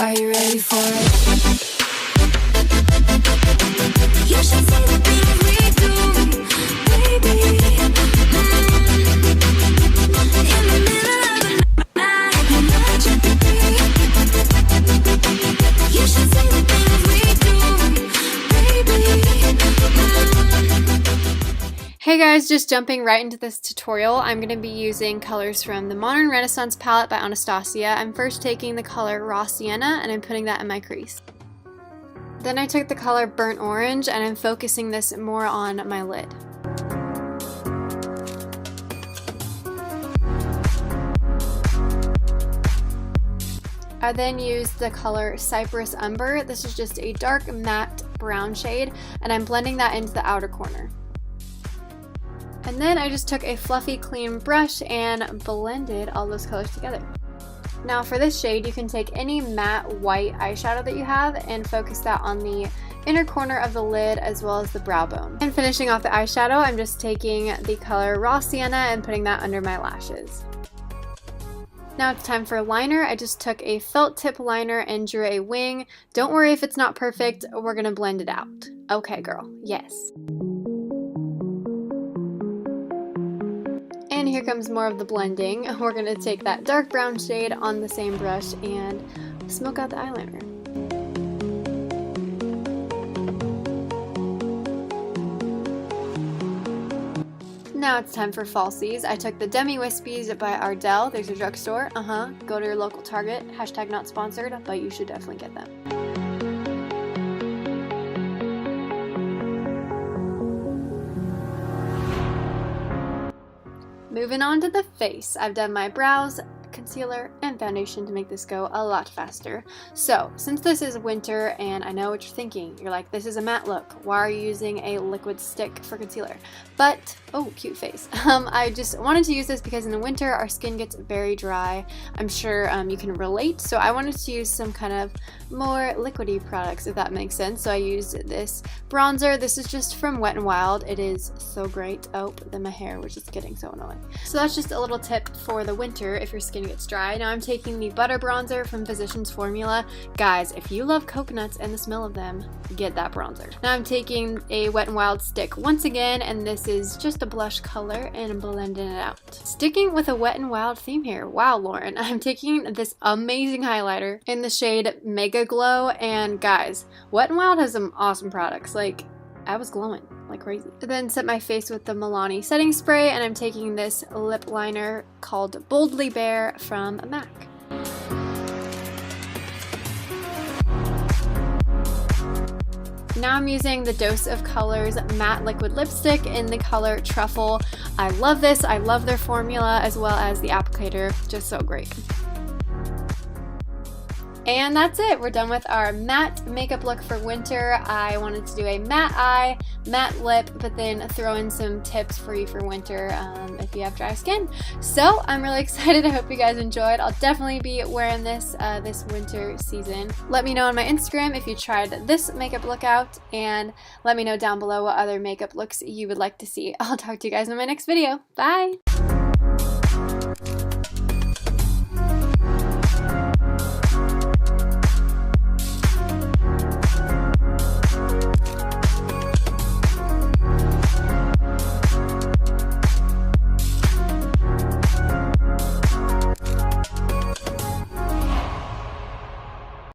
Are you ready for it? You should see the things we do, baby. In the middle of the night, not your baby. You should see the things we do, baby. Hey guys, just jumping right into this tutorial, I'm going to be using colors from the Modern Renaissance palette by Anastasia. I'm first taking the color Raw Sienna and I'm putting that in my crease. Then I took the color Burnt Orange and I'm focusing this more on my lid. I then used the color Cypress Umber. This is just a dark matte brown shade and I'm blending that into the outer corner. And then I just took a fluffy clean brush and blended all those colors together. Now for this shade, you can take any matte white eyeshadow that you have and focus that on the inner corner of the lid as well as the brow bone. And finishing off the eyeshadow, I'm just taking the color Raw Sienna and putting that under my lashes. Now it's time for a liner. I just took a felt tip liner and drew a wing. Don't worry if it's not perfect, we're gonna blend it out. Okay girl, yes. And here comes more of the blending. We're going to take that dark brown shade on the same brush and smoke out the eyeliner. Now it's time for falsies. I took the Demi Wispies by Ardell. There's a drugstore. Go to your local Target. Hashtag not sponsored, but you should definitely get them. Moving on to the face, I've done my brows, concealer, and foundation to make this go a lot faster. So, since this is winter and I know what you're thinking, you're like, this is a matte look, why are you using a liquid stick for concealer? But, oh, cute face. I just wanted to use this because in the winter our skin gets very dry. I'm sure you can relate, so I wanted to use some kind of more liquidy products, if that makes sense. So I used this bronzer. This is just from Wet n Wild. It is so great. Oh, then my hair was just getting so annoying. So that's just a little tip for the winter if your skin gets dry. Now I'm taking the butter bronzer from Physicians Formula. Guys, if you love coconuts and the smell of them, get that bronzer. Now I'm taking a Wet n Wild stick once again, and this is just a blush color, and blending it out. Sticking with a Wet n Wild theme here. Wow, Lauren. I'm taking this amazing highlighter in the shade Mega Glow, and guys, Wet n Wild has some awesome products. Like, I was glowing like crazy. I then set my face with the Milani setting spray, and I'm taking this lip liner called Boldly Bare from MAC. Now I'm using the Dose of Colors matte liquid lipstick in the color Truffle. I love this. I love their formula as well as the applicator. Just so great. And that's it. We're done with our matte makeup look for winter. I wanted to do a matte eye, matte lip, but then throw in some tips for you for winter if you have dry skin. So I'm really excited. I hope you guys enjoyed. I'll definitely be wearing this this winter season. Let me know on my Instagram if you tried this makeup look out, and let me know down below what other makeup looks you would like to see. I'll talk to you guys in my next video. Bye!